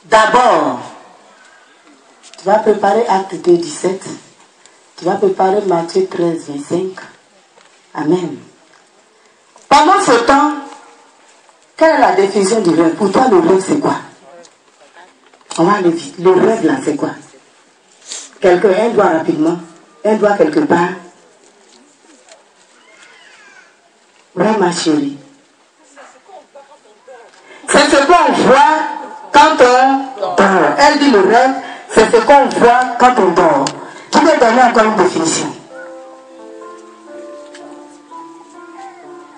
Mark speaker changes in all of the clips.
Speaker 1: D'abord, tu vas préparer Acte 2, 17. Tu vas préparer Matthieu 13, 25. Amen. Pendant ce temps, quelle est la définition du rêve? Pour toi, le rêve, c'est quoi? On va aller vite. Le rêve, là, c'est quoi? Quelqu'un, un doigt rapidement. Un doigt quelque part. Oui, ma chérie. C'est ce qu'on voit quand on dort. Elle dit le rêve, c'est ce qu'on voit quand on dort. Tu peux donner encore une définition.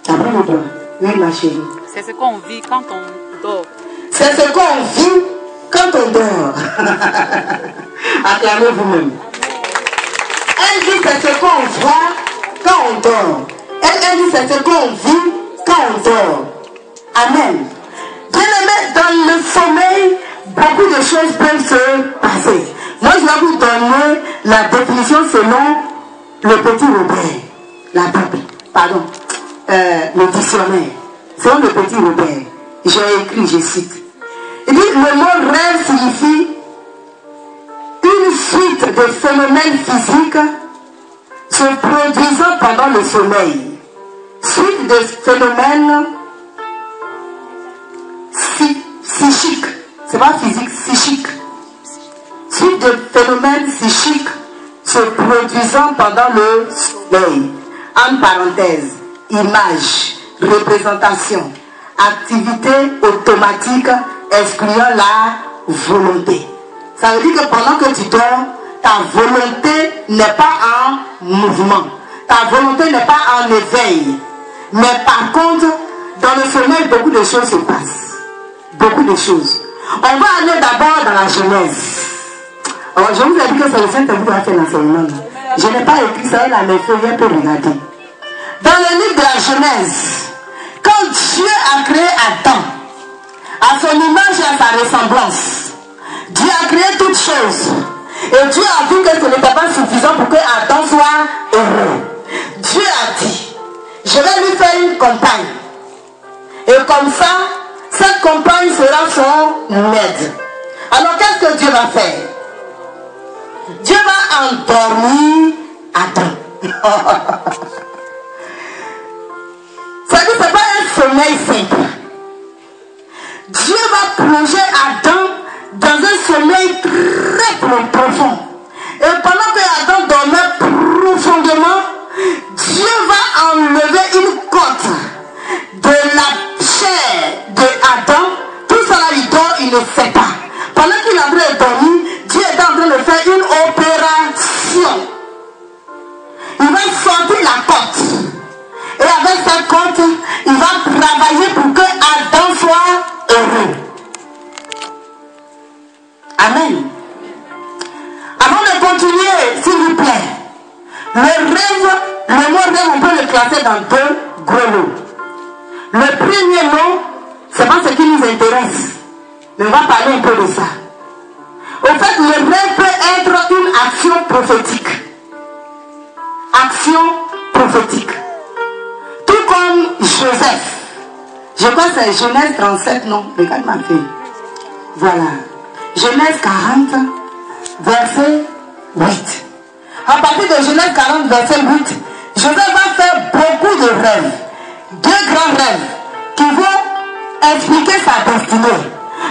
Speaker 1: Après le doigt. Oui, ma chérie.
Speaker 2: C'est ce qu'on vit quand on dort.
Speaker 1: C'est ce qu'on vit quand on dort. Acclamez vous-même. Elle dit c'est ce qu'on voit quand on dort. Elle dit c'est ce qu'on vit quand on dort. Amen. Bien-aimé, dans le sommeil, beaucoup de choses peuvent se passer. Moi, je vais vous donner la définition selon le petit Robert. La Bible. Pardon. Le dictionnaire. Selon le petit Robert. J'ai écrit, je cite. Il dit, le mot rêve signifie une suite de phénomènes physiques se produisant pendant le sommeil. Suite de phénomènes psychiques. C'est pas physique, psychique. Suite de phénomènes psychiques se produisant pendant le sommeil. En parenthèse, image, représentation, activité automatique excluant la volonté. Ça veut dire que pendant que tu dors, ta volonté n'est pas en mouvement. Ta volonté n'est pas en éveil. Mais par contre, dans le sommeil, beaucoup de choses se passent. Beaucoup de choses. On va aller d'abord dans la Genèse. Alors, je vous ai dit que c'est le Saint-Esprit qui a fait l'enseignement. Je n'ai pas écrit ça, là, mais il faut regarder. Dans le livre de la Genèse, quand Dieu a créé Adam, à son image et à sa ressemblance, Dieu a créé toutes choses. Et Dieu a vu que ce n'était pas suffisant pour que Adam soit heureux. Dieu a dit, je vais lui faire une compagne. Et comme ça, cette compagne sera son aide. Alors qu'est-ce que Dieu va faire? Dieu va endormir Adam. Ça dit, ce n'est pas un sommeil simple. Dieu va plonger Adam dans un sommeil très profond. Et pendant que Adam dormait profondément, Dieu va enlever une côte de la chair de Adam. Tout ça là, il dort, il ne sait pas. Pendant qu'il est en train de dormir, Dieu est en train de faire une opération. Il va sortir la côte. Et avec cette côte, il va travailler pour que Adam soit heureux. Amen. Avant de continuer, s'il vous plaît, le rêve, le mot rêve, on peut le classer dans deux gros mots. Le premier mot, c'est pas ce qui nous intéresse, mais on va parler un peu de ça. Au fait, le rêve peut être une action prophétique. Action prophétique. Tout comme Joseph. Je crois que c'est Genèse 37, non? Regarde ma fille. Voilà. Genèse 40, verset 8. À partir de Genèse 40, verset 8, Joseph va faire beaucoup de rêves. Deux grands rêves qui vont expliquer sa destinée.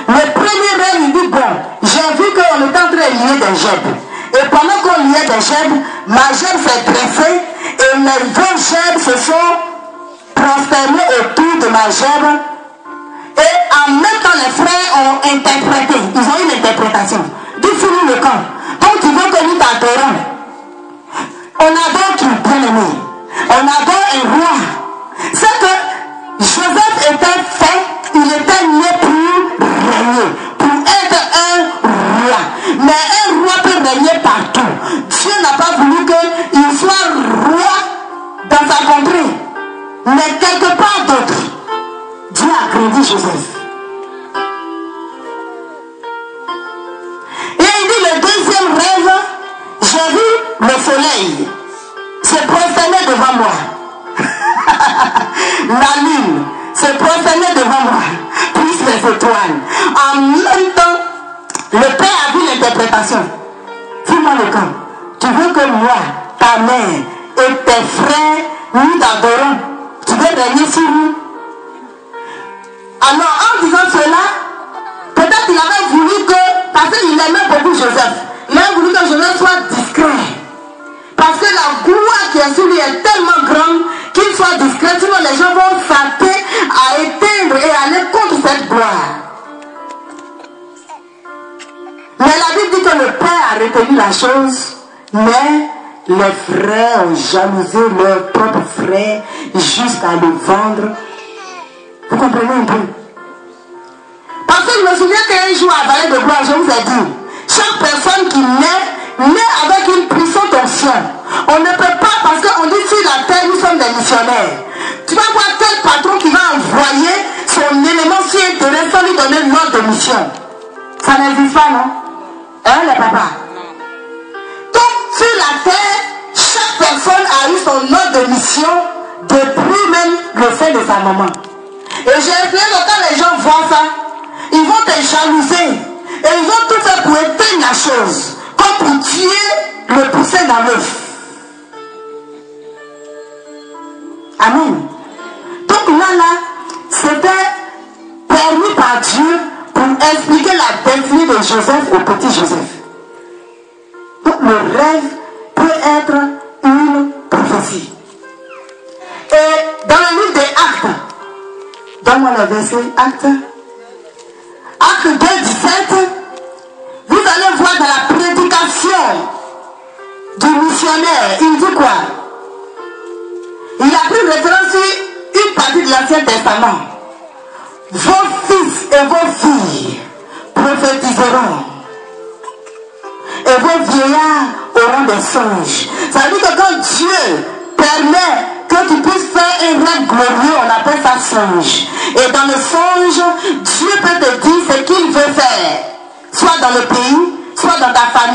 Speaker 1: Le premier rêve, il dit, bon, j'ai vu qu'on était en train de lier des gerbes. Et pendant qu'on liait des gerbes, ma gerbe s'est dressée et mes deux gerbes se sont prosternés autour de ma gerbe. Et en même temps, les frères ont interprété. Ils ont eu une interprétation. Dis finis le camp. Donc, ils vont que nous t'adorons. On adore qui, bien-aimé? On adore un roi. C'est que Joseph était fait, il était né pour régner, pour être un roi. Mais un roi peut régner partout. Dieu n'a pas voulu qu'il soit roi dans sa contrée. Mais quelque part d'autre, Dieu a grandi Joseph. Et il dit le deuxième rêve, j'ai vu le soleil se prosterner devant moi. La lune se prosterner devant moi, plus les étoiles. En même temps, Le père a vu l'interprétation. Fais-moi le camp. Tu veux que moi, ta mère et tes frères, nous t'adorons. Tu veux régner sur nous. Alors, en disant cela, peut-être qu'il avait voulu que, parce qu'il aimait beaucoup Joseph, il avait voulu que Joseph soit discret. Parce que la gloire qui est sur lui est tellement grande qu'il soit discret, sinon les gens vont s'atteler à éteindre et aller contre cette gloire. Mais la Bible dit que le père a retenu la chose, mais les frères ont jalousé leur propre frère jusqu'à le vendre. Vous comprenez un peu? Parce que je me souviens qu'un jour à Vallée de Gloire, je vous ai dit, chaque personne qui naît avec une puissante onction. On ne peut pas, parce qu'on dit sur la terre, nous sommes des missionnaires. Tu vas voir tel patron qui va envoyer son élément si intéressant, lui donner l'ordre de mission. Ça n'existe pas, non? Hein, les papas? Donc, sur la terre, chaque personne a eu son ordre de mission depuis même le sein de sa maman. Et j'ai essayé que quand les gens voient ça, ils vont te jalouser. Et ils vont tout faire pour éteindre la chose. Comme pour tuer le poussin dans l'œuf. Amen. Donc là, c'était permis par Dieu pour expliquer la destinée de Joseph au petit Joseph. Donc le rêve peut être une prophétie. Et dans le livre des Actes, donne-moi le verset Actes 2, 17, vous allez voir dans la prédication du missionnaire, il dit quoi? Il a pris référence sur une partie de l'Ancien Testament. Vos fils et vos filles prophétiseront. Et vos vieillards auront des songes. Ça veut dire que quand Dieu permet que tu puisses faire un rêve glorieux, on appelle ça songe. Et dans le songe, Dieu peut te dire ce qu'il veut faire. Soit dans le pays, soit dans ta famille.